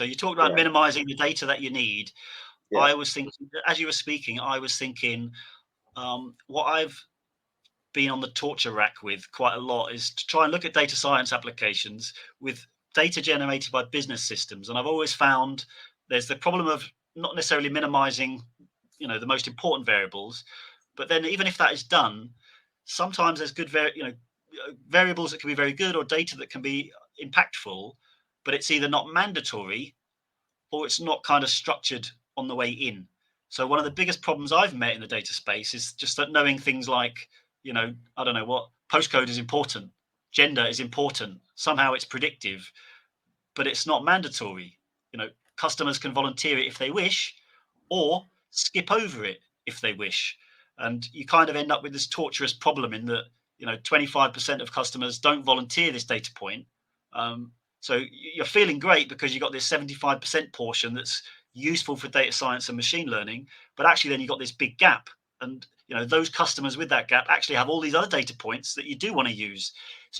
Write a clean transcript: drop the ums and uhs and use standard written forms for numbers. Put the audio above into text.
So you talked about Yeah, minimizing the data that you need. yeah, I was thinking, as you were speaking, I was thinking, what I've been on the torture rack with quite a lot is to try and look at data science applications with data generated by business systems. And I've always found there's the problem of not necessarily minimizing, the most important variables, but then even if that is done, sometimes there's variables that can be very good or data that can be impactful, but it's either not mandatory or it's not kind of structured on the way in. So one of the biggest problems I've met in the data space is just that knowing things like, I don't know what postcode is important, gender is important, somehow it's predictive, but it's not mandatory. Customers can volunteer it if they wish, or skip over it if they wish. And you kind of end up with this torturous problem in that, 25% of customers don't volunteer this data point. So you're feeling great because you got this 75% portion that's useful for data science and machine learning, but actually then you got this big gap. And those customers with that gap actually have all these other data points that you do want to use. So